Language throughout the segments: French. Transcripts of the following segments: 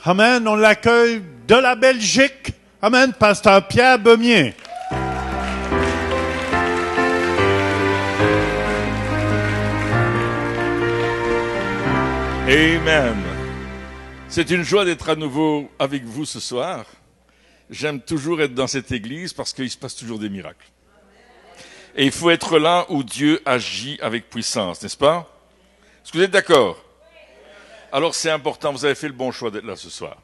Amen. On l'accueille de la Belgique. Amen. Pasteur Pierre Beumier. Amen. C'est une joie d'être à nouveau avec vous ce soir. J'aime toujours être dans cette église parce qu'il se passe toujours des miracles. Et il faut être là où Dieu agit avec puissance, n'est-ce pas? Est-ce que vous êtes d'accord? Alors c'est important, vous avez fait le bon choix d'être là ce soir.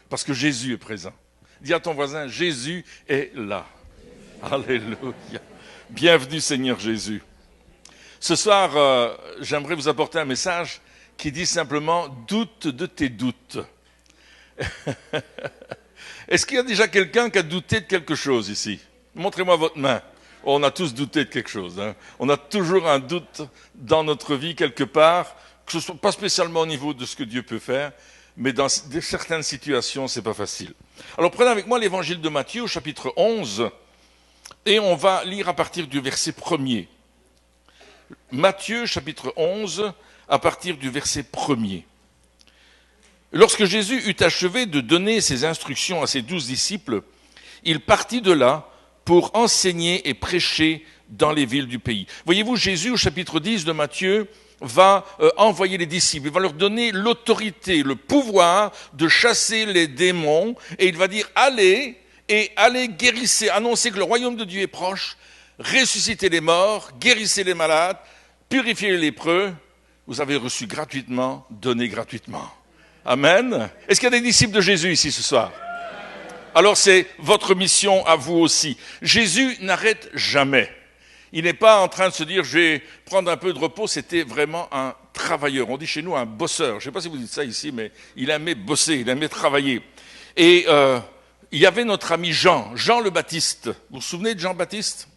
Parce que Jésus est présent. Dis à ton voisin, Jésus est là. Alléluia. Bienvenue Seigneur Jésus. Ce soir, j'aimerais vous apporter un message qui dit simplement « doute de tes doutes ». Est-ce qu'il y a déjà quelqu'un qui a douté de quelque chose ici? Montrez-moi votre main. Oh, on a tous douté de quelque chose. Hein. On a toujours un doute dans notre vie quelque part, que ce soit pas spécialement au niveau de ce que Dieu peut faire, mais dans certaines situations, c'est pas facile. Alors prenez avec moi l'évangile de Matthieu au chapitre 11, et on va lire à partir du verset 1er. Matthieu chapitre 11, à partir du verset 1er. Lorsque Jésus eut achevé de donner ses instructions à ses 12 disciples, il partit de là pour enseigner et prêcher dans les villes du pays. Voyez-vous, Jésus, au chapitre 10 de Matthieu, va envoyer les disciples. Il va leur donner l'autorité, le pouvoir de chasser les démons. Et il va dire, allez guérissez, annoncez que le royaume de Dieu est proche, ressuscitez les morts, guérissez les malades, purifiez les lépreux. Vous avez reçu gratuitement, donné gratuitement. Amen. Est-ce qu'il y a des disciples de Jésus ici ce soir? Alors c'est votre mission à vous aussi. Jésus n'arrête jamais. Il n'est pas en train de se dire, je vais prendre un peu de repos. C'était vraiment un travailleur. On dit chez nous un bosseur. Je ne sais pas si vous dites ça ici, mais il aimait bosser, il aimait travailler. Et il y avait notre ami Jean le Baptiste. Vous vous souvenez de Jean-Baptiste?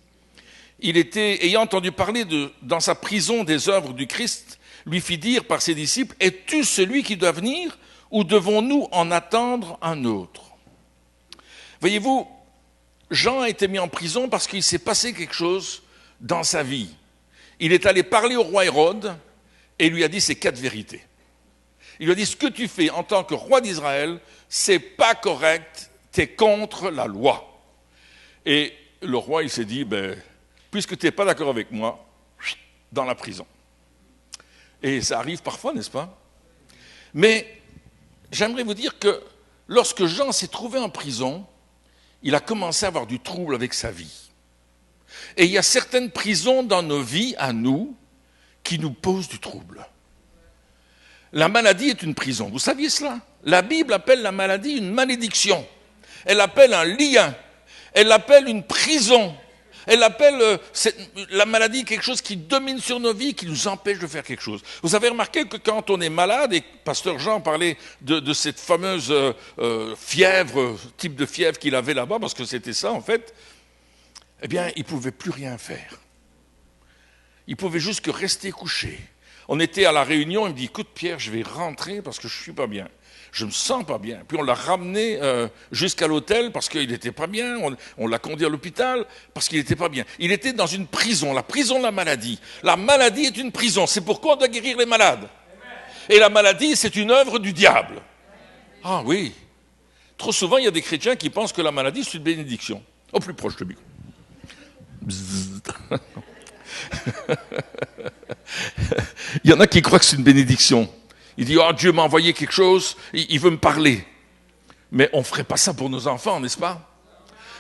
Il était, ayant entendu parler dans sa prison des œuvres du Christ, lui fit dire par ses disciples, es-tu celui qui doit venir ou devons-nous en attendre un autre? Voyez-vous, Jean a été mis en prison parce qu'il s'est passé quelque chose dans sa vie. Il est allé parler au roi Hérode et il lui a dit ces 4 vérités. Il lui a dit, ce que tu fais en tant que roi d'Israël, c'est pas correct, t'es contre la loi. Et le roi, il s'est dit, puisque tu n'es pas d'accord avec moi, dans la prison. Et ça arrive parfois, n'est-ce pas? Mais j'aimerais vous dire que lorsque Jean s'est trouvé en prison, il a commencé à avoir du trouble avec sa vie. Et il y a certaines prisons dans nos vies, à nous, qui nous posent du trouble. La maladie est une prison. Vous saviez cela? La Bible appelle la maladie une malédiction. Elle appelle un lien. Elle appelle une prison. Elle appelle la maladie quelque chose qui domine sur nos vies, qui nous empêche de faire quelque chose. Vous avez remarqué que quand on est malade, et Pasteur Jean parlait de cette fameuse fièvre, type de fièvre qu'il avait là-bas, parce que c'était ça en fait, eh bien, il ne pouvait plus rien faire. Il pouvait juste que rester couché. On était à la réunion, il me dit, écoute Pierre, je vais rentrer parce que je ne suis pas bien. Je ne me sens pas bien. Puis on l'a ramené jusqu'à l'hôtel parce qu'il n'était pas bien. On l'a conduit à l'hôpital parce qu'il n'était pas bien. Il était dans une prison, la prison de la maladie. La maladie est une prison. C'est pourquoi on doit guérir les malades. Et la maladie, c'est une œuvre du diable. Ah oui. Trop souvent, il y a des chrétiens qui pensent que la maladie, c'est une bénédiction. Au plus proche de lui. Il y en a qui croient que c'est une bénédiction. Il dit, oh, Dieu m'a envoyé quelque chose, il veut me parler. Mais on ne ferait pas ça pour nos enfants, n'est-ce pas?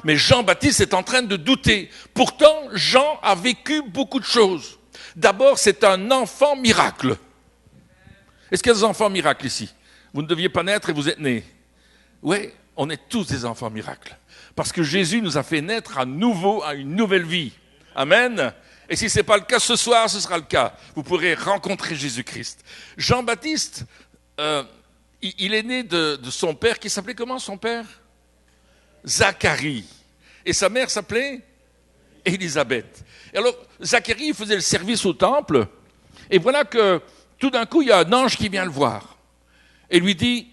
Mais Jean-Baptiste est en train de douter. Pourtant, Jean a vécu beaucoup de choses. D'abord, c'est un enfant miracle. Est-ce qu'il y a des enfants miracles ici? Vous ne deviez pas naître et vous êtes nés. Oui, on est tous des enfants miracles. Parce que Jésus nous a fait naître à nouveau, à une nouvelle vie. Amen. Et si ce n'est pas le cas ce soir, ce sera le cas. Vous pourrez rencontrer Jésus-Christ. Jean-Baptiste, il est né de son père, qui s'appelait comment son père? Zacharie. Et sa mère s'appelait Élisabeth. Et alors, Zacharie faisait le service au temple. Et voilà que tout d'un coup, il y a un ange qui vient le voir. Et lui dit,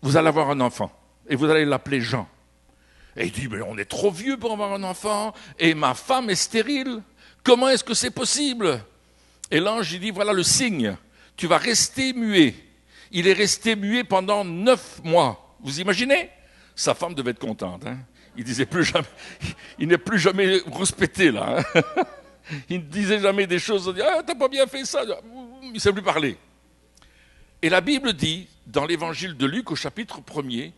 vous allez avoir un enfant. Et vous allez l'appeler Jean. Et il dit, mais on est trop vieux pour avoir un enfant, et ma femme est stérile. Comment est-ce que c'est possible? Et l'ange, il dit, voilà le signe. Tu vas rester muet. Il est resté muet pendant 9 mois. Vous imaginez? Sa femme devait être contente. Hein. Il disait plus jamais, il n'est plus jamais rouspété là. Hein. Il ne disait jamais des choses, on dit, ah, t'as pas bien fait ça. Il ne sait plus parler. Et la Bible dit, dans l'évangile de Luc, au chapitre 1er,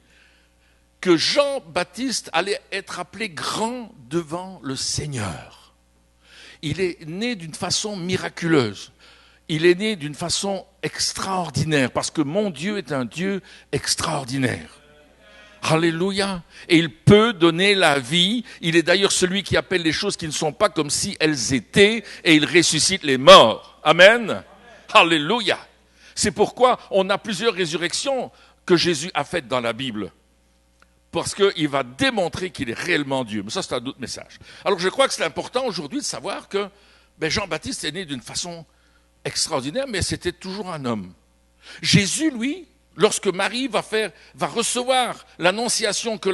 que Jean-Baptiste allait être appelé grand devant le Seigneur. Il est né d'une façon miraculeuse. Il est né d'une façon extraordinaire, parce que mon Dieu est un Dieu extraordinaire. Alléluia. Et il peut donner la vie. Il est d'ailleurs celui qui appelle les choses qui ne sont pas comme si elles étaient, et il ressuscite les morts. Amen. Alléluia. C'est pourquoi on a plusieurs résurrections que Jésus a faites dans la Bible. Parce qu'il va démontrer qu'il est réellement Dieu. Mais ça, c'est un autre message. Alors, je crois que c'est important aujourd'hui de savoir que Jean-Baptiste est né d'une façon extraordinaire, mais c'était toujours un homme. Jésus, lui, lorsque Marie va recevoir l'annonciation que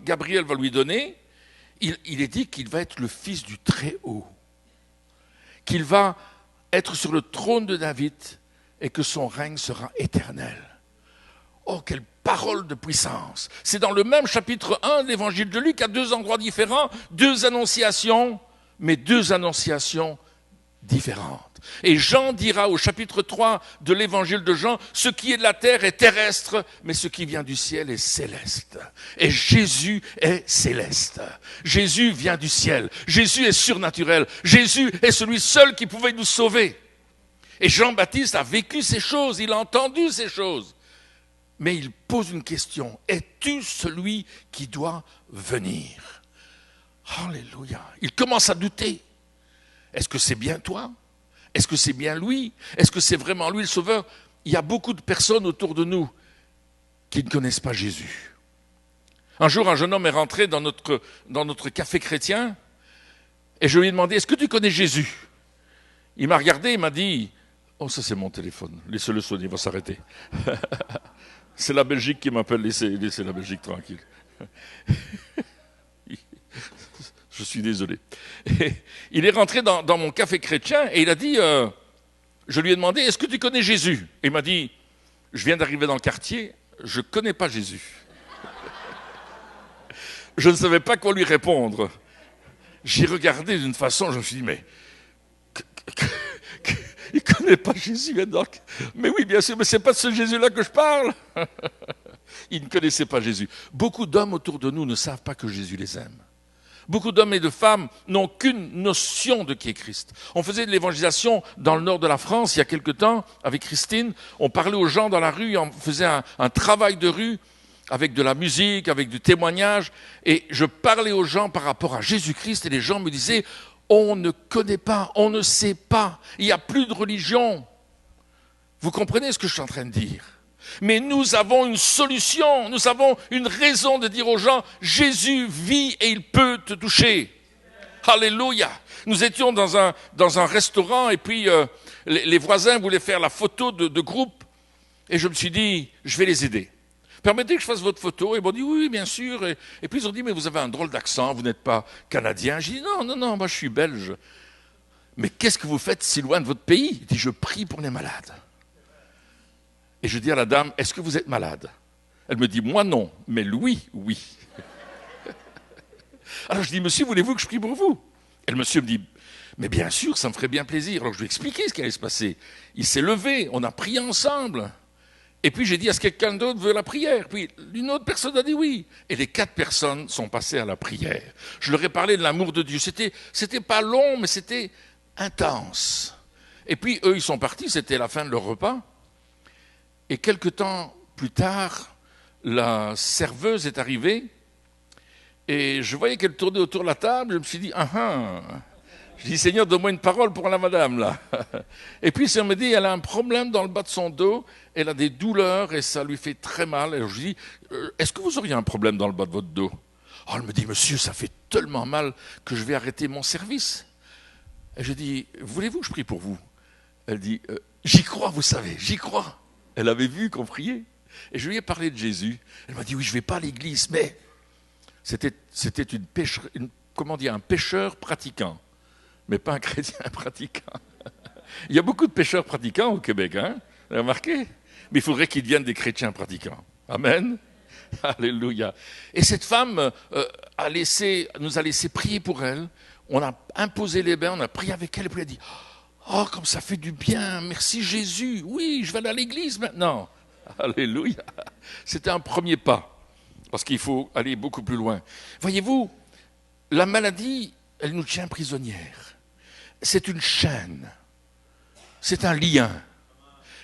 Gabriel va lui donner, il est dit qu'il va être le fils du Très-Haut, qu'il va être sur le trône de David et que son règne sera éternel. Oh, quelle parole de puissance! C'est dans le même chapitre 1 de l'évangile de Luc, à 2 endroits différents, 2 annonciations, mais 2 annonciations différentes. Et Jean dira au chapitre 3 de l'évangile de Jean, ce qui est de la terre est terrestre, mais ce qui vient du ciel est céleste. Et Jésus est céleste. Jésus vient du ciel. Jésus est surnaturel. Jésus est celui seul qui pouvait nous sauver. Et Jean-Baptiste a vécu ces choses, il a entendu ces choses. Mais il pose une question. Es-tu celui qui doit venir? Alléluia. Il commence à douter. Est-ce que c'est bien toi? Est-ce que c'est bien lui? Est-ce que c'est vraiment lui le Sauveur? Il y a beaucoup de personnes autour de nous qui ne connaissent pas Jésus. Un jour, un jeune homme est rentré dans notre café chrétien et je lui ai demandé, est-ce que tu connais Jésus? Il m'a regardé, il m'a dit, oh ça c'est mon téléphone, laissez-le sonner, il va s'arrêter. C'est la Belgique qui m'appelle, laissez la Belgique tranquille. Je suis désolé. Et il est rentré dans mon café chrétien et il a dit, je lui ai demandé, est-ce que tu connais Jésus? Et il m'a dit, je viens d'arriver dans le quartier, je ne connais pas Jésus. Je ne savais pas quoi lui répondre. J'ai regardé d'une façon, je me suis dit, mais il ne connaît pas Jésus. Donc, mais oui, bien sûr, mais ce n'est pas de ce Jésus-là que je parle. Il ne connaissait pas Jésus. Beaucoup d'hommes autour de nous ne savent pas que Jésus les aime. Beaucoup d'hommes et de femmes n'ont qu'une notion de qui est Christ. On faisait de l'évangélisation dans le nord de la France il y a quelque temps avec Christine. On parlait aux gens dans la rue, on faisait un travail de rue avec de la musique, avec du témoignage. Et je parlais aux gens par rapport à Jésus-Christ et les gens me disaient « On ne connaît pas, on ne sait pas, il n'y a plus de religion. » Vous comprenez ce que je suis en train de dire? Mais nous avons une solution, nous avons une raison de dire aux gens, Jésus vit et il peut te toucher. Alléluia. Nous étions dans un restaurant et puis les voisins voulaient faire la photo de groupe et je me suis dit, je vais les aider. Permettez que je fasse votre photo? Et ils m'ont dit, oui, bien sûr. Et puis ils ont dit, mais vous avez un drôle d'accent, vous n'êtes pas canadien. J'ai dit, non, moi je suis belge. Mais qu'est-ce que vous faites si loin de votre pays? Il dit, je prie pour les malades. Et je dis à la dame, est-ce que vous êtes malade? Elle me dit, moi non, mais Louis, oui. Alors je dis, monsieur, voulez-vous que je prie pour vous? Et le monsieur me dit, mais bien sûr, ça me ferait bien plaisir. Alors je lui ai expliqué ce qui allait se passer. Il s'est levé, on a prié ensemble. Et puis j'ai dit, est-ce que quelqu'un d'autre veut la prière? Puis une autre personne a dit oui. Et les 4 personnes sont passées à la prière. Je leur ai parlé de l'amour de Dieu. C'était pas long, mais c'était intense. Et puis eux, ils sont partis, c'était la fin de leur repas. Et quelque temps plus tard, la serveuse est arrivée et je voyais qu'elle tournait autour de la table. Je me suis dit, Je dis, Seigneur, donne-moi une parole pour la madame, là. Et puis, ça me dit, elle a un problème dans le bas de son dos, elle a des douleurs et ça lui fait très mal. Et je lui dis, est-ce que vous auriez un problème dans le bas de votre dos? Oh, elle me dit, monsieur, ça fait tellement mal que je vais arrêter mon service. Et je dis, voulez-vous que je prie pour vous? Elle dit, j'y crois, vous savez, j'y crois. Elle avait vu qu'on priait. Et je lui ai parlé de Jésus. Elle m'a dit, oui, je ne vais pas à l'église, mais c'était un pécheur pratiquant, mais pas un chrétien pratiquant. Il y a beaucoup de pécheurs pratiquants au Québec, hein? Vous avez remarqué? Mais il faudrait qu'ils deviennent des chrétiens pratiquants. Amen. Alléluia. Et cette femme nous a laissé prier pour elle. On a imposé les bains, on a prié avec elle, et puis elle a dit, oh, comme ça fait du bien, merci Jésus. Oui, je vais aller à l'église maintenant. Alléluia. C'était un premier pas, parce qu'il faut aller beaucoup plus loin. Voyez-vous, la maladie, elle nous tient prisonnières. C'est une chaîne, c'est un lien.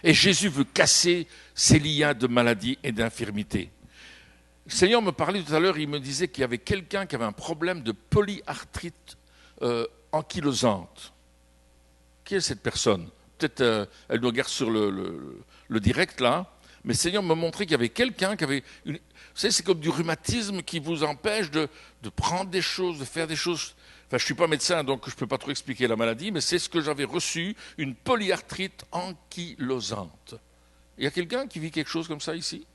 Et Jésus veut casser ces liens de maladie et d'infirmité. Le Seigneur me parlait tout à l'heure, il me disait qu'il y avait quelqu'un qui avait un problème de polyarthrite ankylosante. Qui est cette personne? Peut-être elle nous regarde sur le direct là, mais le Seigneur me montrait qu'il y avait quelqu'un qui avait une... Vous savez, c'est comme du rhumatisme qui vous empêche de prendre des choses, de faire des choses. Enfin, je ne suis pas médecin, donc je ne peux pas trop expliquer la maladie, mais c'est ce que j'avais reçu, une polyarthrite ankylosante. Il y a quelqu'un qui vit quelque chose comme ça ici?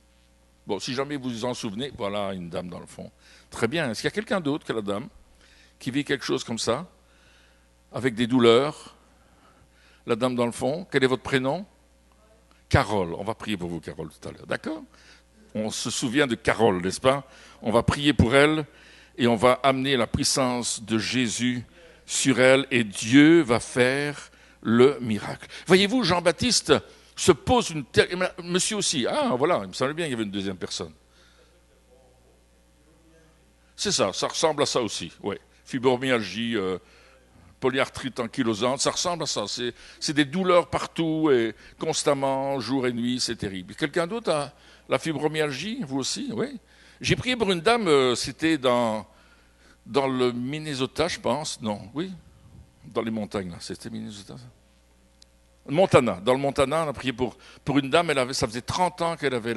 Bon, si jamais vous vous en souvenez, voilà une dame dans le fond. Très bien. Est-ce qu'il y a quelqu'un d'autre que la dame qui vit quelque chose comme ça, avec des douleurs? La dame dans le fond, quel est votre prénom? Carole. On va prier pour vous, Carole, tout à l'heure. D'accord? On se souvient de Carole, n'est-ce pas? On va prier pour elle et on va amener la puissance de Jésus sur elle et Dieu va faire le miracle. Voyez-vous, Jean-Baptiste se pose une... Monsieur aussi. Ah, voilà, il me semblait bien qu'il y avait une deuxième personne. C'est ça ressemble à ça aussi. Ouais. Fibromyalgie, polyarthrite ankylosante, ça ressemble à ça. C'est des douleurs partout et constamment, jour et nuit, c'est terrible. Quelqu'un d'autre a la fibromyalgie? Vous aussi? Oui. J'ai prié pour une dame, c'était dans le Minnesota, je pense. Non, oui. Dans les montagnes, là. C'était Minnesota, ça? Montana. Dans le Montana, on a prié pour une dame, ça faisait 30 ans qu'elle avait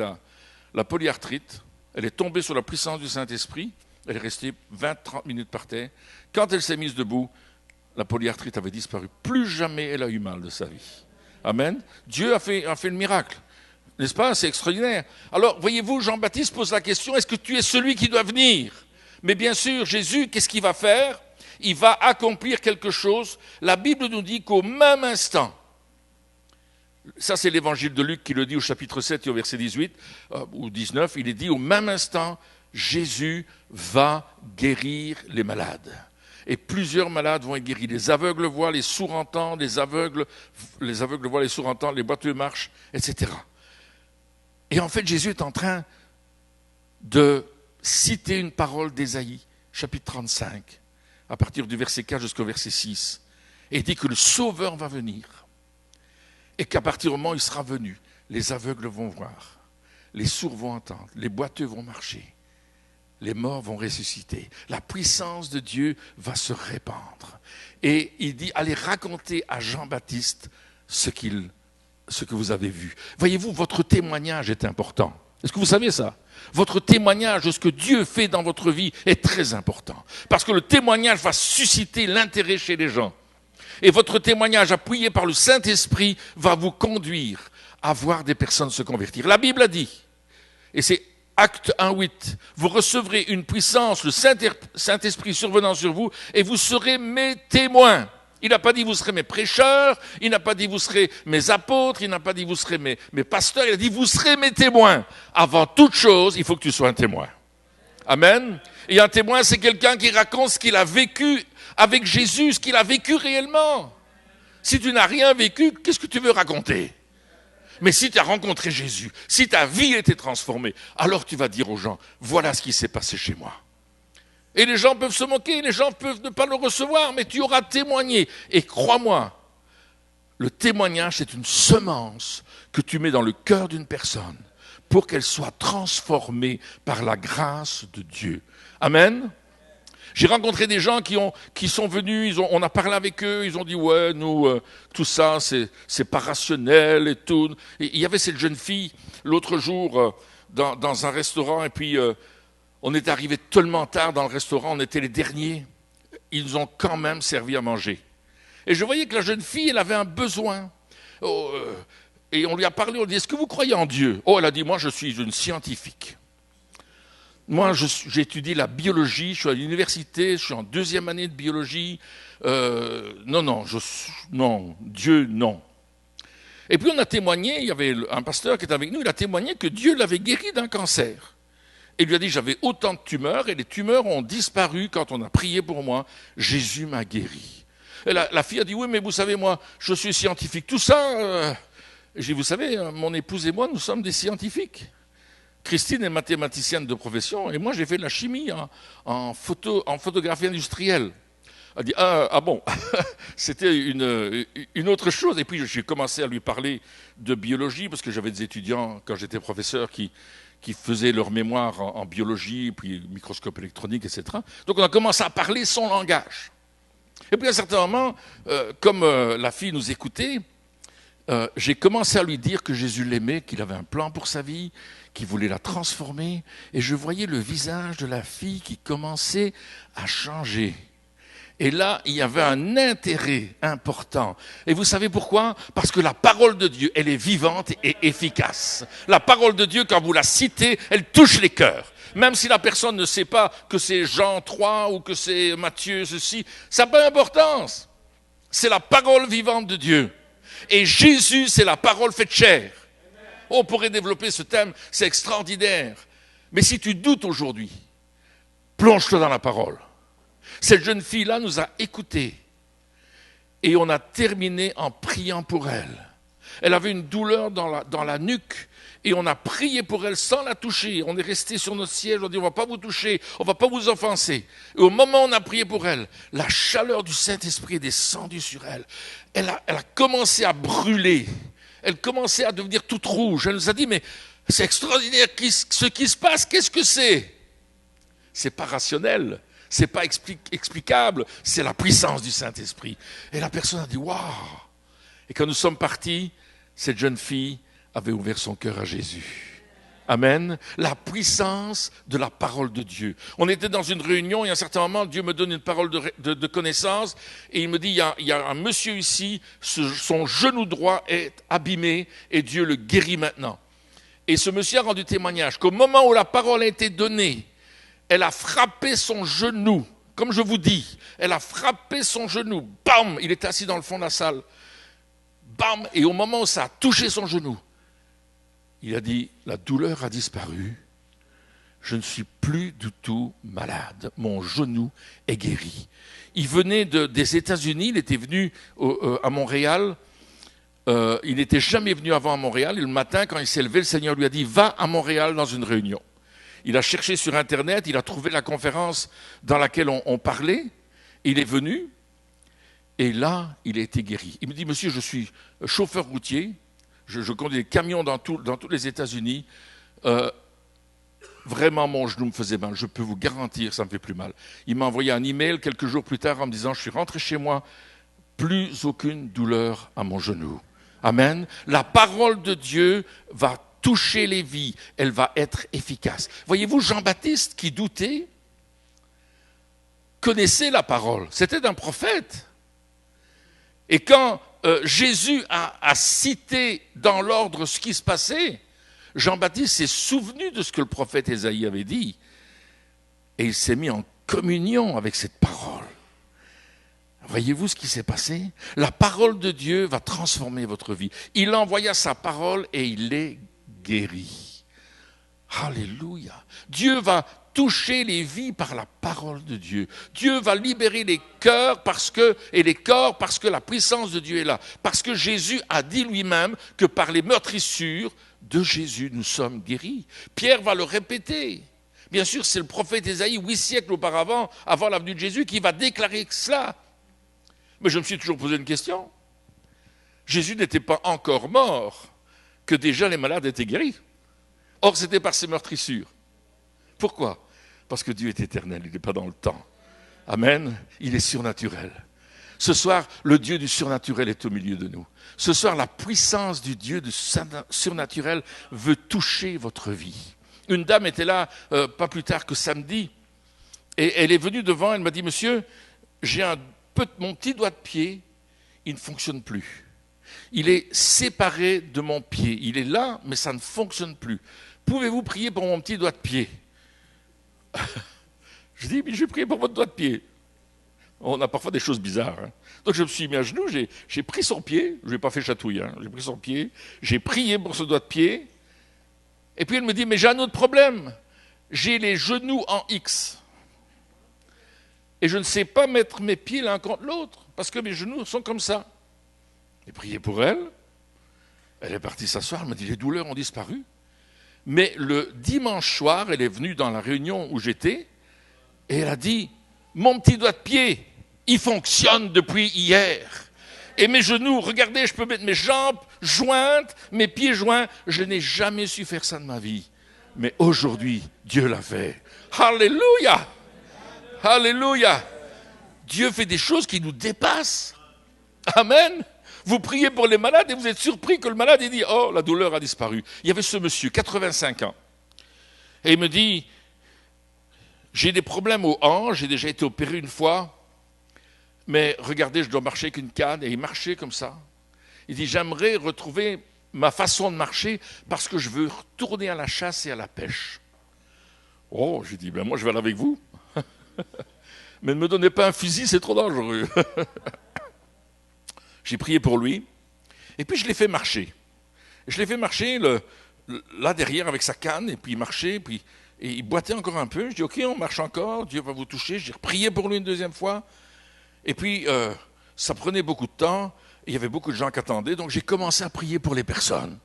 la polyarthrite. Elle est tombée sur la puissance du Saint-Esprit. Elle est restée 20-30 minutes par terre. Quand elle s'est mise debout, la polyarthrite avait disparu. Plus jamais elle a eu mal de sa vie. Amen. Dieu a fait le miracle. N'est-ce pas? C'est extraordinaire. Alors, voyez-vous, Jean-Baptiste pose la question, est-ce que tu es celui qui doit venir? Mais bien sûr, Jésus, qu'est-ce qu'il va faire? Il va accomplir quelque chose. La Bible nous dit qu'au même instant, ça c'est l'évangile de Luc qui le dit au chapitre 7 et au verset 18 ou 19, il est dit au même instant, Jésus va guérir les malades. Et plusieurs malades vont être guéris. Les aveugles voient, les sourds entendent, les aveugles voient, les sourds entendent, les boiteux marchent, etc. Et en fait, Jésus est en train de citer une parole d'Ésaïe, chapitre 35, à partir du verset 4 jusqu'au verset 6. Et il dit que le Sauveur va venir. Et qu'à partir du moment où il sera venu, les aveugles vont voir, les sourds vont entendre, les boiteux vont marcher, les morts vont ressusciter. La puissance de Dieu va se répandre. Et il dit, allez raconter à Jean-Baptiste ce que vous avez vu. Voyez-vous, votre témoignage est important. Est-ce que vous savez ça? Votre témoignage de ce que Dieu fait dans votre vie est très important. Parce que le témoignage va susciter l'intérêt chez les gens. Et votre témoignage appuyé par le Saint-Esprit va vous conduire à voir des personnes se convertir. La Bible a dit, et c'est Acte 1:8, vous recevrez une puissance, le Saint-Esprit survenant sur vous, et vous serez mes témoins. Il n'a pas dit vous serez mes prêcheurs, il n'a pas dit vous serez mes apôtres, il n'a pas dit vous serez mes pasteurs, il a dit vous serez mes témoins. Avant toute chose, il faut que tu sois un témoin. Amen. Et un témoin, c'est quelqu'un qui raconte ce qu'il a vécu avec Jésus, ce qu'il a vécu réellement. Si tu n'as rien vécu, qu'est-ce que tu veux raconter? Mais si tu as rencontré Jésus, si ta vie a été transformée, alors tu vas dire aux gens, voilà ce qui s'est passé chez moi. Et les gens peuvent se moquer, les gens peuvent ne pas le recevoir, mais tu auras témoigné. Et crois-moi, le témoignage, c'est une semence que tu mets dans le cœur d'une personne pour qu'elle soit transformée par la grâce de Dieu. Amen. J'ai rencontré des gens qui sont venus, on a parlé avec eux, ils ont dit ouais, nous, tout ça, c'est pas rationnel et tout. Et il y avait cette jeune fille l'autre jour dans un restaurant et puis on est arrivé tellement tard dans le restaurant, on était les derniers. Ils ont quand même servi à manger. Et je voyais que la jeune fille, elle avait un besoin. Et on lui a parlé, on lui a dit, est-ce que vous croyez en Dieu? Oh, elle a dit, moi je suis une scientifique. Moi, j'étudie la biologie, je suis à l'université, je suis en 2e année de biologie. Non, Dieu, non. Et puis on a témoigné, il y avait un pasteur qui était avec nous, il a témoigné que Dieu l'avait guéri d'un cancer. Et il lui a dit, j'avais autant de tumeurs, et les tumeurs ont disparu quand on a prié pour moi. Jésus m'a guéri. Et la fille a dit, oui, mais vous savez, moi, je suis scientifique. Tout ça, j'ai dit, vous savez, mon épouse et moi, nous sommes des scientifiques. Christine est mathématicienne de profession, et moi, j'ai fait de la chimie en photographie industrielle. Elle dit, ah bon, c'était une autre chose. Et puis, j'ai commencé à lui parler de biologie, parce que j'avais des étudiants, quand j'étais professeur, qui faisaient leur mémoire en biologie, puis microscope électronique, etc. Donc, on a commencé à parler son langage. Et puis, à un certain moment, comme la fille nous écoutait, j'ai commencé à lui dire que Jésus l'aimait, qu'il avait un plan pour sa vie, qu'il voulait la transformer. Et je voyais le visage de la fille qui commençait à changer. Et là, il y avait un intérêt important. Et vous savez pourquoi? Parce que la parole de Dieu, elle est vivante et efficace. La parole de Dieu, quand vous la citez, elle touche les cœurs. Même si la personne ne sait pas que c'est Jean 3 ou que c'est Matthieu ceci, ça n'a pas d'importance. C'est la parole vivante de Dieu. Et Jésus, c'est la parole faite chair. On pourrait développer ce thème, c'est extraordinaire. Mais si tu doutes aujourd'hui, plonge-toi dans la parole. Cette jeune fille-là nous a écoutés et on a terminé en priant pour elle. Elle avait une douleur dans la nuque et on a prié pour elle sans la toucher. On est resté sur notre siège, on a dit on ne va pas vous toucher, on ne va pas vous offenser. Et au moment où on a prié pour elle, la chaleur du Saint-Esprit est descendue sur elle. Elle a commencé à brûler, elle commençait à devenir toute rouge. Elle nous a dit mais c'est extraordinaire ce qui se passe, qu'est-ce que c'est? C'est pas rationnel. C'est pas explicable, c'est la puissance du Saint-Esprit. Et la personne a dit, waouh! Et quand nous sommes partis, cette jeune fille avait ouvert son cœur à Jésus. Amen. La puissance de la parole de Dieu. On était dans une réunion et à un certain moment, Dieu me donne une parole de connaissance et il me dit, il y a un monsieur ici, son genou droit est abîmé et Dieu le guérit maintenant. Et ce monsieur a rendu témoignage qu'au moment où la parole a été donnée, elle a frappé son genou, comme je vous dis, elle a frappé son genou, bam, il était assis dans le fond de la salle, bam, et au moment où ça a touché son genou, il a dit, la douleur a disparu, je ne suis plus du tout malade, mon genou est guéri. Il venait des États-Unis, il était venu à Montréal, il n'était jamais venu avant à Montréal, et le matin, quand il s'est levé, le Seigneur lui a dit, va à Montréal dans une réunion. Il a cherché sur Internet, il a trouvé la conférence dans laquelle on parlait, il est venu, et là, il a été guéri. Il me dit, monsieur, je suis chauffeur routier, je conduis des camions dans tous les États-Unis, vraiment mon genou me faisait mal, je peux vous garantir, ça me fait plus mal. Il m'a envoyé un email quelques jours plus tard en me disant, je suis rentré chez moi, plus aucune douleur à mon genou. Amen. La parole de Dieu va toucher les vies, elle va être efficace. Voyez-vous, Jean-Baptiste qui doutait, connaissait la parole. C'était un prophète. Et quand Jésus a cité dans l'ordre ce qui se passait, Jean-Baptiste s'est souvenu de ce que le prophète Ésaïe avait dit. Et il s'est mis en communion avec cette parole. Voyez-vous ce qui s'est passé? La parole de Dieu va transformer votre vie. Il envoya sa parole et il est guéri. Alléluia. Dieu va toucher les vies par la parole de Dieu. Dieu va libérer les cœurs et les corps parce que la puissance de Dieu est là. Parce que Jésus a dit lui-même que par les meurtrissures de Jésus, nous sommes guéris. Pierre va le répéter. Bien sûr, c'est le prophète Ésaïe, 8 siècles auparavant, avant la venue de Jésus, qui va déclarer cela. Mais je me suis toujours posé une question. Jésus n'était pas encore mort, que déjà les malades étaient guéris. Or, c'était par ces meurtrissures. Pourquoi? Parce que Dieu est éternel, il n'est pas dans le temps. Amen. Il est surnaturel. Ce soir, le Dieu du surnaturel est au milieu de nous. Ce soir, la puissance du Dieu du surnaturel veut toucher votre vie. Une dame était là, pas plus tard que samedi, et elle est venue devant, elle m'a dit, monsieur, j'ai mon petit doigt de pied, il ne fonctionne plus. Il est séparé de mon pied. Il est là, mais ça ne fonctionne plus. Pouvez-vous prier pour mon petit doigt de pied? Je dis, mais je vais prier pour votre doigt de pied. On a parfois des choses bizarres. Hein. Donc je me suis mis à genoux, j'ai pris son pied, je ne l'ai pas fait chatouille, hein. J'ai pris son pied, j'ai prié pour ce doigt de pied, et puis elle me dit, mais j'ai un autre problème, j'ai les genoux en X, et je ne sais pas mettre mes pieds l'un contre l'autre, parce que mes genoux sont comme ça. J'ai prié pour elle, elle est partie s'asseoir, elle m'a dit, les douleurs ont disparu, mais le dimanche soir, elle est venue dans la réunion où j'étais, et elle a dit, mon petit doigt de pied, il fonctionne depuis hier. Et mes genoux, regardez, je peux mettre mes jambes jointes, mes pieds joints. Je n'ai jamais su faire ça de ma vie. Mais aujourd'hui, Dieu l'a fait. Alléluia! Alléluia! Dieu fait des choses qui nous dépassent. Amen! Vous priez pour les malades et vous êtes surpris que le malade il dit « Oh, la douleur a disparu ». Il y avait ce monsieur, 85 ans. Et il me dit « J'ai des problèmes aux hanches, j'ai déjà été opéré une fois. Mais regardez, je dois marcher avec une canne. » Et il marchait comme ça. Il dit, j'aimerais retrouver ma façon de marcher parce que je veux retourner à la chasse et à la pêche. Oh, j'ai dit, ben moi je vais aller avec vous. Mais ne me donnez pas un fusil, c'est trop dangereux. J'ai prié pour lui. Et puis je l'ai fait marcher. Je l'ai fait marcher là derrière avec sa canne. Et puis il marchait, et il boitait encore un peu. Je dis, ok, on marche encore, Dieu va vous toucher. J'ai prié pour lui une deuxième fois. Et puis, ça prenait beaucoup de temps, et il y avait beaucoup de gens qui attendaient, donc j'ai commencé à prier pour les personnes.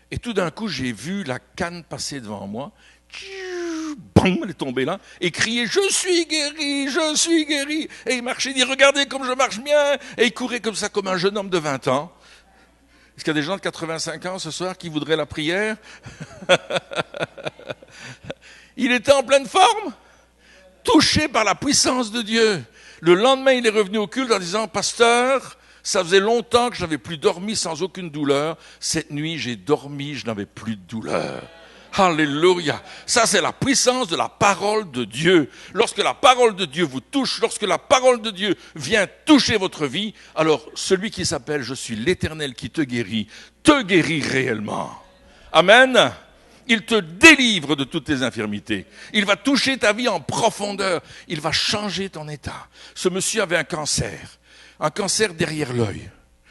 Et tout d'un coup, j'ai vu la canne passer devant moi, bam, elle est tombée là, et crier, je suis guéri, je suis guéri. Et il marchait, il dit, regardez comme je marche bien, et il courait comme ça, comme un jeune homme de 20 ans. Est-ce qu'il y a des gens de 85 ans ce soir qui voudraient la prière? Il était en pleine forme, touché par la puissance de Dieu. Le lendemain, il est revenu au culte en disant, pasteur, ça faisait longtemps que je n'avais plus dormi sans aucune douleur. Cette nuit, j'ai dormi, je n'avais plus de douleur. Alléluia. Ça, c'est la puissance de la parole de Dieu. Lorsque la parole de Dieu vous touche, lorsque la parole de Dieu vient toucher votre vie, alors celui qui s'appelle « Je suis l'Éternel qui te guérit » réellement. Amen. Il te délivre de toutes tes infirmités. Il va toucher ta vie en profondeur. Il va changer ton état. Ce monsieur avait un cancer derrière l'œil.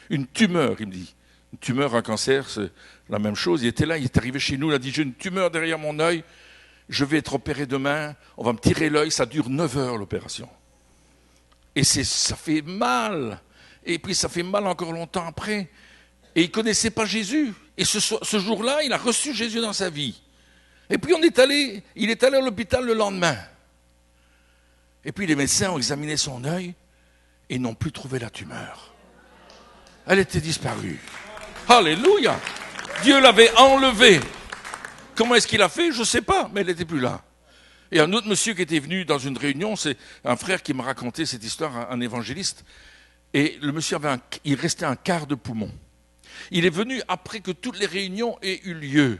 Une tumeur, il me dit. Une tumeur, un cancer, c'est la même chose. Il était là, il est arrivé chez nous, il a dit, j'ai une tumeur derrière mon œil, je vais être opéré demain, on va me tirer l'œil, ça dure 9 heures l'opération. Et ça fait mal. Et puis ça fait mal encore longtemps après. Et il ne connaissait pas Jésus. Et ce jour-là, il a reçu Jésus dans sa vie. Et puis il est allé à l'hôpital le lendemain. Et puis les médecins ont examiné son œil et n'ont plus trouvé la tumeur. Elle était disparue. Alléluia! Dieu l'avait enlevée. Comment est-ce qu'il a fait? Je ne sais pas, mais elle n'était plus là. Et un autre monsieur qui était venu dans une réunion, c'est un frère qui m'a raconté cette histoire, un évangéliste. Et le monsieur il restait un quart de poumon. Il est venu après que toutes les réunions aient eu lieu.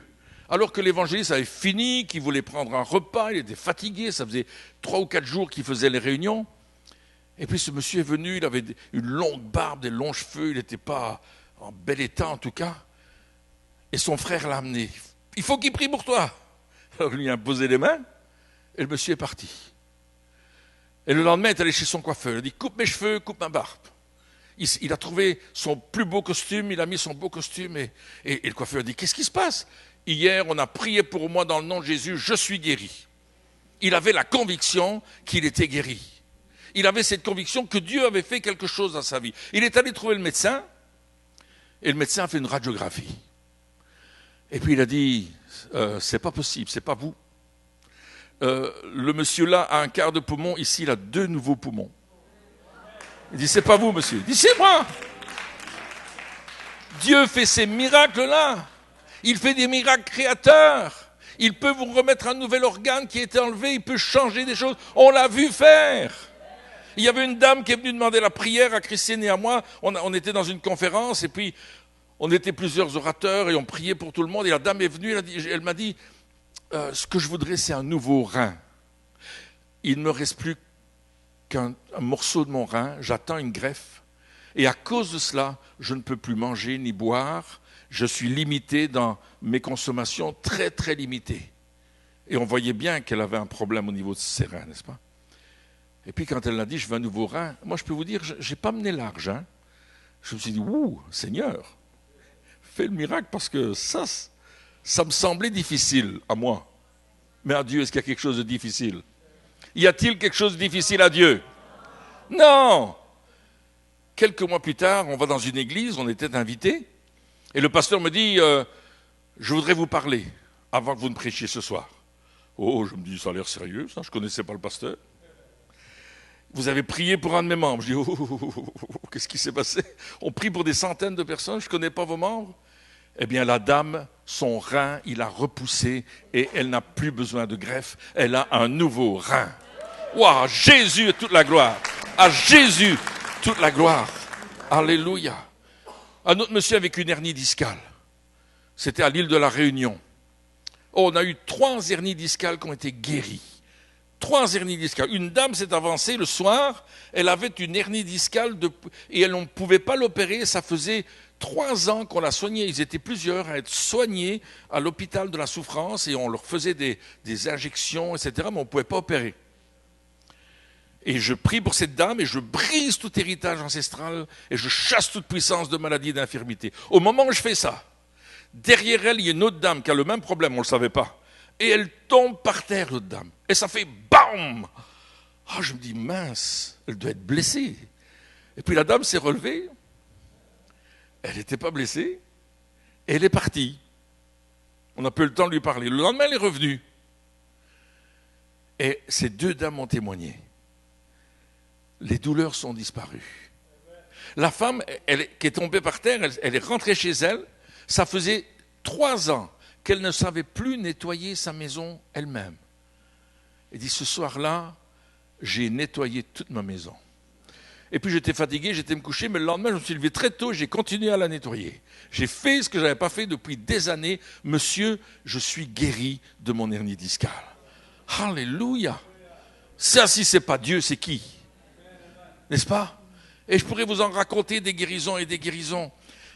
Alors que l'évangéliste avait fini, qu'il voulait prendre un repas, il était fatigué, ça faisait 3 ou 4 jours qu'il faisait les réunions. Et puis ce monsieur est venu, il avait une longue barbe, des longs cheveux, il n'était pas en bel état en tout cas. Et son frère l'a amené. Il faut qu'il prie pour toi. Alors il lui a posé les mains et le monsieur est parti. Et le lendemain, il est allé chez son coiffeur. Il a dit, coupe mes cheveux, coupe ma barbe. Il a trouvé son plus beau costume, il a mis son beau costume et le coiffeur a dit, qu'est-ce qui se passe? Hier, on a prié pour moi dans le nom de Jésus, je suis guéri. Il avait la conviction qu'il était guéri. Il avait cette conviction que Dieu avait fait quelque chose dans sa vie. Il est allé trouver le médecin et le médecin a fait une radiographie. Et puis il a dit, c'est pas possible, c'est pas vous. Le monsieur là a un quart de poumon, ici il a 2 nouveaux poumons. Il dit, c'est pas vous, monsieur. Il dit, c'est moi. Dieu fait ces miracles-là. Il fait des miracles créateurs. Il peut vous remettre un nouvel organe qui a été enlevé. Il peut changer des choses. On l'a vu faire. Il y avait une dame qui est venue demander la prière à Christine et à moi. On était dans une conférence et puis on était plusieurs orateurs et on priait pour tout le monde. Et la dame est venue, elle m'a dit, ce que je voudrais, c'est un nouveau rein. Il ne me reste plus qu'un morceau de mon rein, j'attends une greffe, et à cause de cela, je ne peux plus manger ni boire, je suis limité dans mes consommations, très très limité. Et on voyait bien qu'elle avait un problème au niveau de ses reins, n'est-ce pas? Et puis quand elle l'a dit, je veux un nouveau rein, moi je peux vous dire, je n'ai pas mené large. Hein. Je me suis dit, ouh, Seigneur, fais le miracle parce que ça me semblait difficile à moi. Mais à Dieu, est-ce qu'il y a quelque chose de difficile? Y a-t-il quelque chose de difficile à Dieu? Non! Quelques mois plus tard, on va dans une église, on était invités, et le pasteur me dit, je voudrais vous parler avant que vous ne prêchiez ce soir. Oh, je me dis, ça a l'air sérieux, ça, je ne connaissais pas le pasteur. Vous avez prié pour un de mes membres. Je dis, qu'est-ce qui s'est passé? On prie pour des centaines de personnes, je ne connais pas vos membres. Eh bien, la dame, son rein, il a repoussé et elle n'a plus besoin de greffe. Elle a un nouveau rein. Waouh, Jésus, toute la gloire. À Jésus, toute la gloire. Alléluia. Un autre monsieur avec une hernie discale. C'était à l'île de la Réunion. Oh, on a eu 3 hernies discales qui ont été guéries. 3 hernies discales. Une dame s'est avancée le soir, elle avait une hernie discale et elle ne pouvait pas l'opérer. Ça faisait 3 ans qu'on la soignait. Ils étaient plusieurs à être soignés à l'hôpital de la souffrance et on leur faisait des injections, etc. Mais on ne pouvait pas opérer. Et je prie pour cette dame et je brise tout héritage ancestral et je chasse toute puissance de maladie et d'infirmité. Au moment où je fais ça, derrière elle, il y a une autre dame qui a le même problème, on ne le savait pas. Et elle tombe par terre, l'autre dame. Et ça fait BAM! Ah, je me dis, mince, elle doit être blessée. Et puis la dame s'est relevée. Elle n'était pas blessée. Et elle est partie. On n'a pas eu le temps de lui parler. Le lendemain, elle est revenue. Et ces 2 dames ont témoigné. Les douleurs sont disparues. La femme, qui est tombée par terre, elle est rentrée chez elle. Ça faisait 3 ans qu'elle ne savait plus nettoyer sa maison elle-même. Elle dit, ce soir-là, j'ai nettoyé toute ma maison. Et puis j'étais fatigué, j'étais me coucher, mais le lendemain, je me suis levé très tôt, j'ai continué à la nettoyer. J'ai fait ce que je n'avais pas fait depuis des années. Monsieur, je suis guéri de mon hernie discale. Alléluia! Ça, si ce n'est pas Dieu, c'est qui? N'est-ce pas? Et je pourrais vous en raconter des guérisons et des guérisons.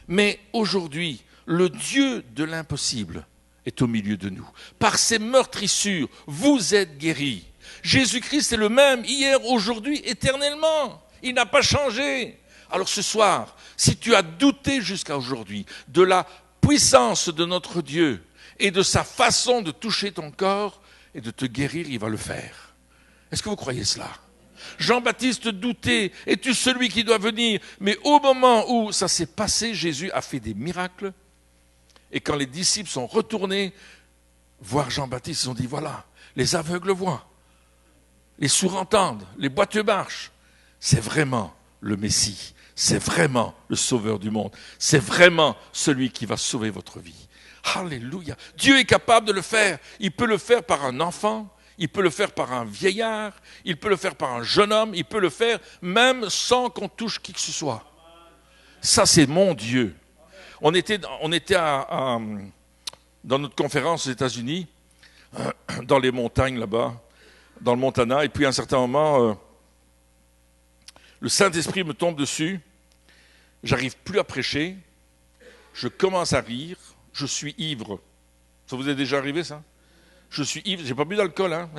Mais aujourd'hui, le Dieu de l'impossible est au milieu de nous. Par ses meurtrissures, vous êtes guéris. Jésus-Christ est le même hier, aujourd'hui, éternellement. Il n'a pas changé. Alors ce soir, si tu as douté jusqu'à aujourd'hui de la puissance de notre Dieu et de sa façon de toucher ton corps et de te guérir, il va le faire. Est-ce que vous croyez cela? Jean-Baptiste doutait, es-tu celui qui doit venir? Mais au moment où ça s'est passé, Jésus a fait des miracles. Et quand les disciples sont retournés voir Jean-Baptiste, ils ont dit, voilà, les aveugles voient, les sourds entendent, les boiteux marchent. C'est vraiment le Messie, c'est vraiment le Sauveur du monde, c'est vraiment celui qui va sauver votre vie. Alléluia. Dieu est capable de le faire. Il peut le faire par un enfant, il peut le faire par un vieillard, il peut le faire par un jeune homme, il peut le faire même sans qu'on touche qui que ce soit. Ça, c'est mon Dieu. On était dans notre conférence aux États-Unis, dans les montagnes là-bas, dans le Montana, et puis à un certain moment, le Saint-Esprit me tombe dessus, j'arrive plus à prêcher, je commence à rire, je suis ivre. Ça vous est déjà arrivé, ça? Je suis ivre, j'ai pas bu d'alcool, hein.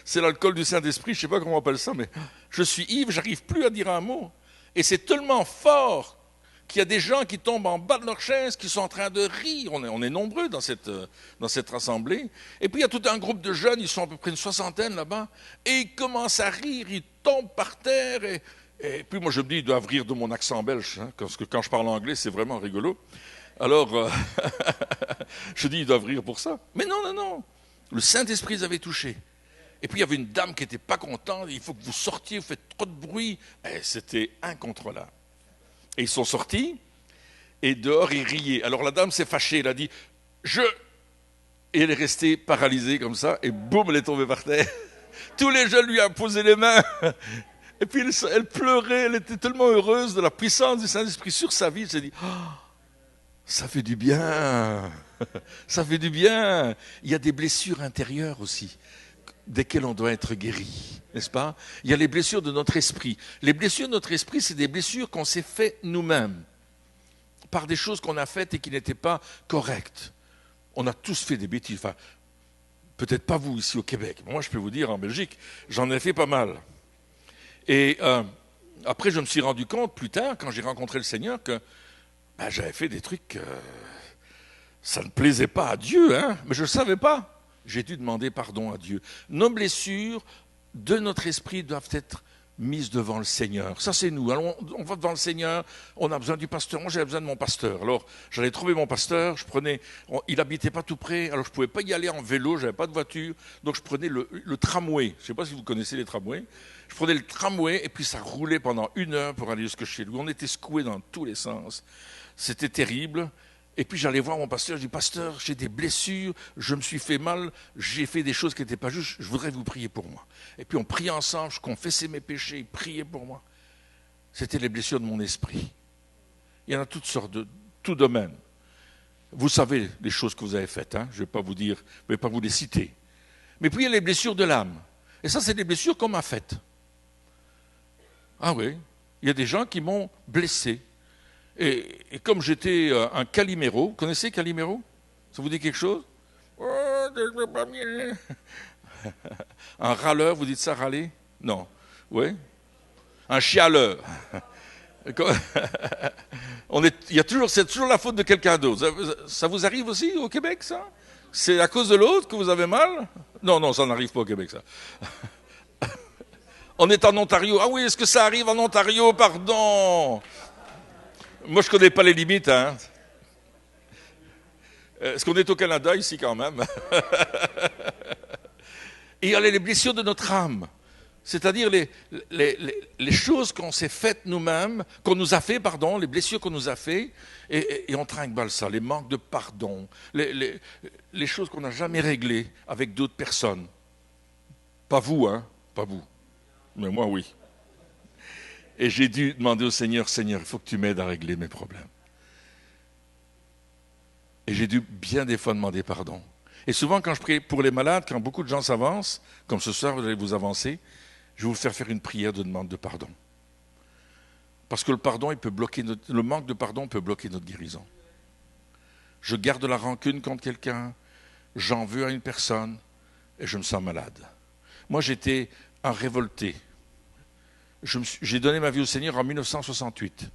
C'est l'alcool du Saint-Esprit, je sais pas comment on appelle ça, mais je suis ivre, j'arrive plus à dire un mot. Et c'est tellement fort qu'il y a des gens qui tombent en bas de leur chaise, qui sont en train de rire. On est nombreux dans cette assemblée. Et puis il y a tout un groupe de jeunes, ils sont à peu près une 60aine là-bas, et ils commencent à rire, ils tombent par terre. Et puis moi je me dis, ils doivent rire de mon accent belge, hein, parce que quand je parle anglais, c'est vraiment rigolo. Alors, je dis, ils doivent rire pour ça. Mais non. Le Saint-Esprit les avait touchés. Et puis il y avait une dame qui n'était pas contente, il faut que vous sortiez, vous faites trop de bruit. Et c'était incontrôlable. Et ils sont sortis, et dehors, ils riaient. Alors la dame s'est fâchée, elle a dit, Et elle est restée paralysée comme ça, et boum, elle est tombée par terre. Tous les jeunes lui ont posé les mains. Et puis elle pleurait, elle était tellement heureuse de la puissance du Saint-Esprit sur sa vie. Elle s'est dit, ça fait du bien, ça fait du bien. Il y a des blessures intérieures aussi, desquelles on doit être guéri, n'est-ce pas? Il y a les blessures de notre esprit. Les blessures de notre esprit, c'est des blessures qu'on s'est faites nous-mêmes, par des choses qu'on a faites et qui n'étaient pas correctes. On a tous fait des bêtises. Enfin, Peut-être pas vous ici au Québec. Moi, je peux vous dire, en Belgique, j'en ai fait pas mal. Et après, je me suis rendu compte, plus tard, quand j'ai rencontré le Seigneur, que j'avais fait des trucs... ça ne plaisait pas à Dieu, hein, mais je ne le savais pas. J'ai dû demander pardon à Dieu. Nos blessures de notre esprit doivent être mises devant le Seigneur. Ça, c'est nous. Alors, on va devant le Seigneur, on a besoin du pasteur. Moi, j'avais besoin de mon pasteur. Alors, j'allais trouver mon pasteur, il n'habitait pas tout près, alors je ne pouvais pas y aller en vélo, je n'avais pas de voiture, donc je prenais le tramway. Je ne sais pas si vous connaissez les tramways. Je prenais le tramway et puis ça roulait pendant 1 heure pour aller jusque chez lui. On était secoués dans tous les sens. C'était terrible. Et puis j'allais voir mon pasteur, je dis, pasteur, j'ai des blessures, je me suis fait mal, j'ai fait des choses qui n'étaient pas justes, je voudrais vous prier pour moi. Et puis on priait ensemble, je confessais mes péchés, il priait pour moi. C'était les blessures de mon esprit. Il y en a toutes sortes, de tout domaine. Vous savez les choses que vous avez faites, hein? Je ne vais pas vous dire, je ne vais pas vous les citer. Mais puis il y a les blessures de l'âme. Et ça, c'est des blessures qu'on m'a faites. Ah oui, il y a des gens qui m'ont blessé. Et comme j'étais un Calimero, vous connaissez Calimero? Ça vous dit quelque chose? Un râleur, vous dites ça, râler? Non. Oui? Un chialeur. C'est toujours la faute de quelqu'un d'autre. Ça vous arrive aussi au Québec, ça? C'est à cause de l'autre que vous avez mal? Non, ça n'arrive pas au Québec, ça. On est en Ontario. Ah oui, est-ce que ça arrive en Ontario? Pardon. Moi, je ne connais pas les limites. Hein. Est-ce qu'on est au Canada ici quand même? Et il y a les blessures de notre âme. C'est-à-dire les choses qu'on s'est faites nous-mêmes, qu'on nous a fait, pardon, les blessures qu'on nous a fait, et on trinque-balle ça, les manques de pardon, les choses qu'on n'a jamais réglées avec d'autres personnes. Pas vous, hein, pas vous. Mais moi, oui. Et j'ai dû demander au Seigneur, Seigneur, il faut que tu m'aides à régler mes problèmes. Et j'ai dû bien des fois demander pardon. Et souvent, quand je prie pour les malades, quand beaucoup de gens s'avancent, comme ce soir, vous allez vous avancer, je vais vous faire une prière de demande de pardon. Parce que le manque de pardon peut bloquer notre guérison. Je garde la rancune contre quelqu'un, j'en veux à une personne, et je me sens malade. Moi, j'étais un révolté. J'ai donné ma vie au Seigneur en 1968.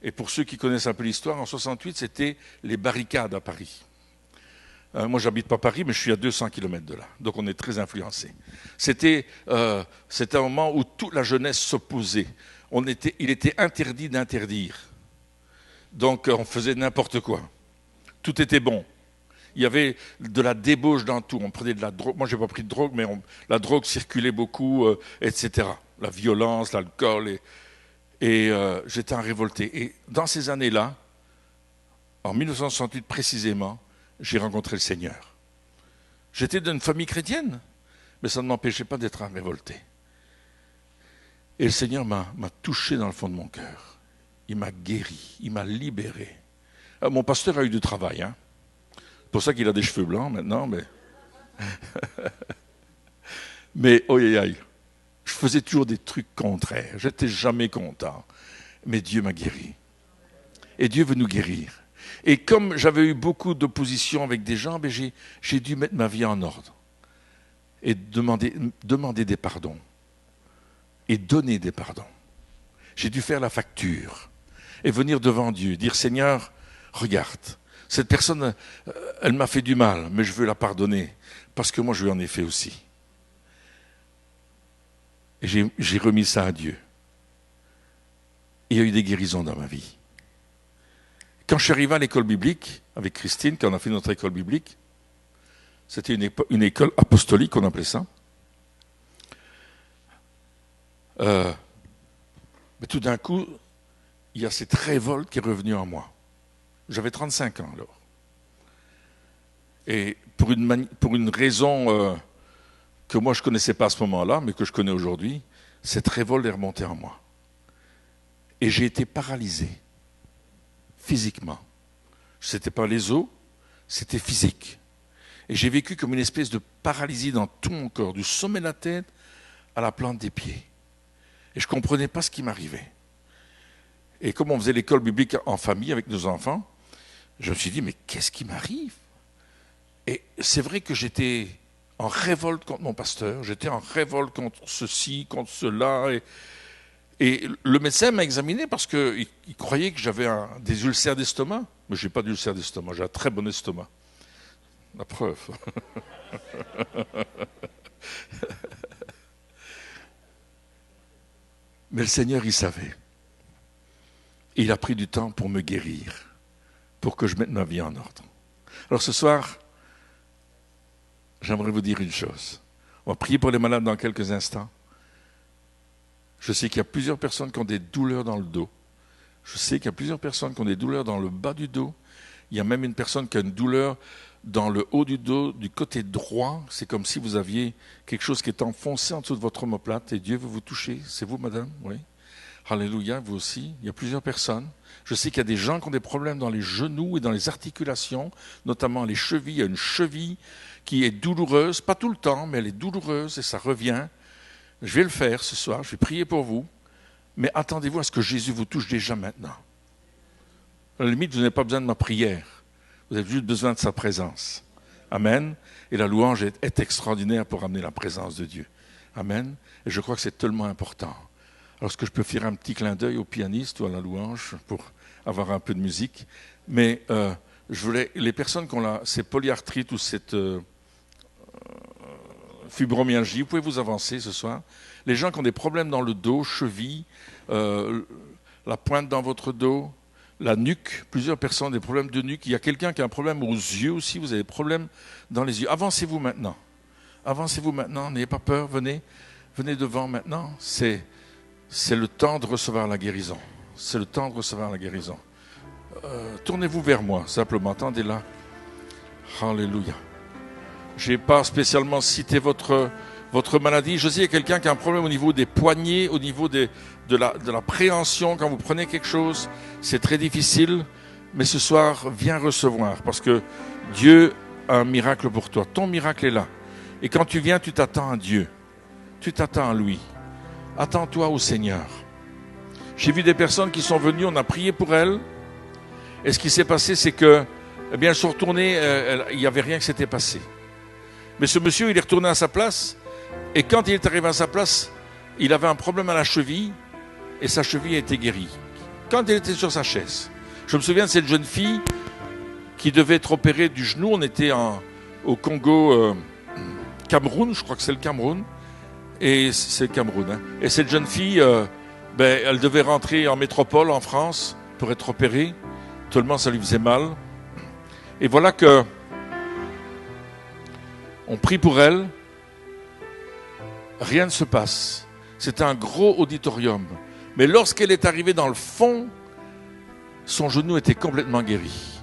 Et pour ceux qui connaissent un peu l'histoire, en 68, c'était les barricades à Paris. Moi, j'habite pas Paris, mais je suis à 200 km de là. Donc, on est très influencés. C'était un moment où toute la jeunesse s'opposait. Il était interdit d'interdire. Donc, on faisait n'importe quoi. Tout était bon. Il y avait de la débauche dans tout. On prenait de la drogue. Moi, je n'ai pas pris de drogue, mais la drogue circulait beaucoup, etc. La violence, l'alcool. Et j'étais un révolté. Et dans ces années-là, en 1968 précisément, j'ai rencontré le Seigneur. J'étais d'une famille chrétienne, mais ça ne m'empêchait pas d'être un révolté. Et le Seigneur m'a touché dans le fond de mon cœur. Il m'a guéri, il m'a libéré. Mon pasteur a eu du travail, hein. C'est pour ça qu'il a des cheveux blancs maintenant, mais... mais, oh aïe, aïe, je faisais toujours des trucs contraires. J'étais jamais content. Mais Dieu m'a guéri. Et Dieu veut nous guérir. Et comme j'avais eu beaucoup d'opposition avec des gens, j'ai dû mettre ma vie en ordre. Et demander des pardons. Et donner des pardons. J'ai dû faire la facture. Et venir devant Dieu, dire, Seigneur, regarde, cette personne, elle m'a fait du mal, mais je veux la pardonner, parce que moi je lui en ai fait aussi. Et j'ai remis ça à Dieu. Et il y a eu des guérisons dans ma vie. Quand je suis arrivé à l'école biblique, avec Christine, quand on a fait notre école biblique, c'était une école apostolique, on appelait ça. Mais tout d'un coup, il y a cette révolte qui est revenue en moi. J'avais 35 ans alors. Et pour une raison que moi je ne connaissais pas à ce moment-là, mais que je connais aujourd'hui, cette révolte est remontée en moi. Et j'ai été paralysé, physiquement. Ce n'était pas les os, c'était physique. Et j'ai vécu comme une espèce de paralysie dans tout mon corps, du sommet de la tête à la plante des pieds. Et je ne comprenais pas ce qui m'arrivait. Et comme on faisait l'école biblique en famille avec nos enfants, je me suis dit, mais qu'est-ce qui m'arrive? Et c'est vrai que j'étais en révolte contre mon pasteur, j'étais en révolte contre ceci, contre cela. Et le médecin m'a examiné parce qu'il croyait que j'avais des ulcères d'estomac. Mais je n'ai pas d'ulcères d'estomac, j'ai un très bon estomac. La preuve. Mais le Seigneur, il savait. Et il a pris du temps pour me guérir, pour que je mette ma vie en ordre. Alors ce soir, j'aimerais vous dire une chose. On va prier pour les malades dans quelques instants. Je sais qu'il y a plusieurs personnes qui ont des douleurs dans le dos. Je sais qu'il y a plusieurs personnes qui ont des douleurs dans le bas du dos. Il y a même une personne qui a une douleur dans le haut du dos, du côté droit. C'est comme si vous aviez quelque chose qui est enfoncé en dessous de votre omoplate et Dieu veut vous toucher. C'est vous, madame? Oui. Alléluia, vous aussi. Il y a plusieurs personnes. Je sais qu'il y a des gens qui ont des problèmes dans les genoux et dans les articulations, notamment les chevilles. Il y a une cheville qui est douloureuse, pas tout le temps, mais elle est douloureuse et ça revient. Je vais le faire ce soir, je vais prier pour vous, mais attendez-vous à ce que Jésus vous touche déjà maintenant. À la limite, vous n'avez pas besoin de ma prière, vous avez juste besoin de sa présence. Amen. Et la louange est extraordinaire pour amener la présence de Dieu. Amen. Et je crois que c'est tellement important. Alors, est-ce que je peux faire un petit clin d'œil au pianiste ou à la louange pour avoir un peu de musique? Mais je voulais, les personnes qui ont ces polyarthrites ou cette fibromyalgie, vous pouvez vous avancer ce soir. Les gens qui ont des problèmes dans le dos, cheville, la pointe dans votre dos, la nuque, plusieurs personnes ont des problèmes de nuque. Il y a quelqu'un qui a un problème aux yeux aussi, vous avez des problèmes dans les yeux. Avancez-vous maintenant. Avancez-vous maintenant, n'ayez pas peur, venez devant maintenant. C'est le temps de recevoir la guérison. C'est le temps de recevoir la guérison. Tournez-vous vers moi, simplement, attendez là. Alléluia. Je n'ai pas spécialement cité votre maladie. Je sais qu'il y a quelqu'un qui a un problème au niveau des poignets, au niveau de la préhension. Quand vous prenez quelque chose, c'est très difficile. Mais ce soir, viens recevoir parce que Dieu a un miracle pour toi. Ton miracle est là. Et quand tu viens, tu t'attends à Dieu. Tu t'attends à lui. Attends-toi au Seigneur. J'ai vu des personnes qui sont venues, on a prié pour elles. Et ce qui s'est passé, c'est que, eh bien, elles sont retournées, il n'y avait rien qui s'était passé. Mais ce monsieur, il est retourné à sa place. Et quand il est arrivé à sa place, il avait un problème à la cheville. Et sa cheville a été guérie. Quand il était sur sa chaise. Je me souviens de cette jeune fille qui devait être opérée du genou. On était au Congo, Cameroun, je crois que c'est le Cameroun. Et c'est le Cameroun. Hein. Et cette jeune fille, elle devait rentrer en métropole, en France, pour être opérée. Tellement ça lui faisait mal. Et voilà que on prie pour elle. Rien ne se passe. C'était un gros auditorium. Mais lorsqu'elle est arrivée dans le fond, son genou était complètement guéri.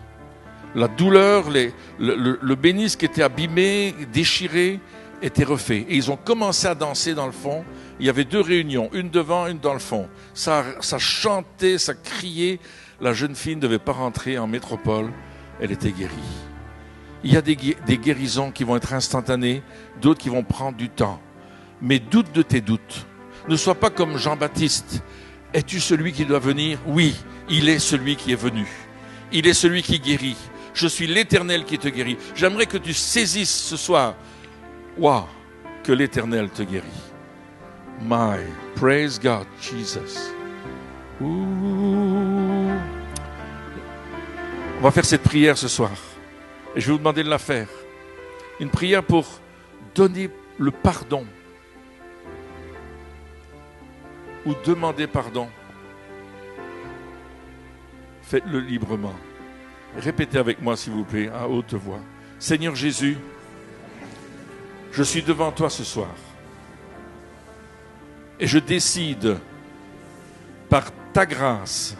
La douleur, le bénis qui était abîmé, déchiré, était refait. Et ils ont commencé à danser dans le fond. Il y avait 2 réunions, une devant, une dans le fond. Ça chantait, ça criait. La jeune fille ne devait pas rentrer en métropole. Elle était guérie. Il y a des guérisons qui vont être instantanées, d'autres qui vont prendre du temps. Mais doute de tes doutes. Ne sois pas comme Jean-Baptiste. Es-tu celui qui doit venir? Oui, il est celui qui est venu. Il est celui qui guérit. Je suis l'Éternel qui te guérit. J'aimerais que tu saisisses ce soir, que l'Éternel te guérit. Praise God, Jesus. Ouh. On va faire cette prière ce soir. Et je vais vous demander de la faire. Une prière pour donner le pardon. Ou demander pardon. Faites-le librement. Répétez avec moi, s'il vous plaît, à haute voix. Seigneur Jésus, je suis devant toi ce soir. Et je décide, par ta grâce,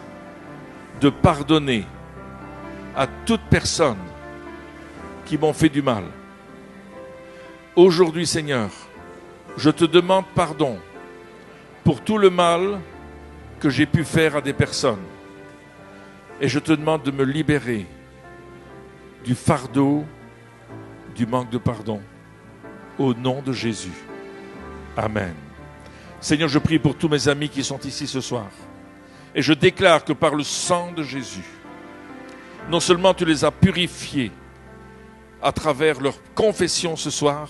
de pardonner à toute personne qui m'ont fait du mal. Aujourd'hui, Seigneur, je te demande pardon pour tout le mal que j'ai pu faire à des personnes. Et je te demande de me libérer du fardeau, du manque de pardon. Au nom de Jésus. Amen. Seigneur, je prie pour tous mes amis qui sont ici ce soir. Et je déclare que par le sang de Jésus, non seulement tu les as purifiés à travers leur confession ce soir,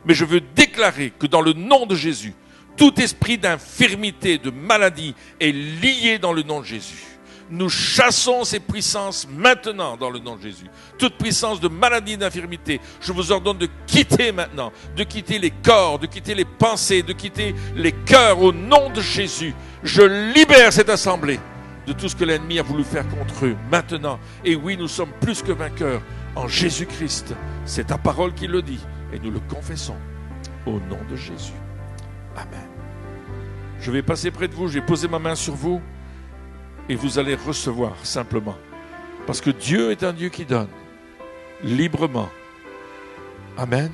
Mais je veux déclarer que dans le nom de Jésus, tout esprit d'infirmité, de maladie est lié dans le nom de Jésus. Nous chassons ces puissances maintenant dans le nom de Jésus. Toute puissance de maladie, d'infirmité, je vous ordonne de quitter maintenant, de quitter les corps, de quitter les pensées, de quitter les cœurs au nom de Jésus. Je libère cette assemblée de tout ce que l'ennemi a voulu faire contre eux maintenant. Et oui, nous sommes plus que vainqueurs en Jésus-Christ. C'est ta parole qui le dit et nous le confessons au nom de Jésus. Amen. Je vais passer près de vous, je vais poser ma main sur vous et vous allez recevoir simplement. Parce que Dieu est un Dieu qui donne librement. Amen.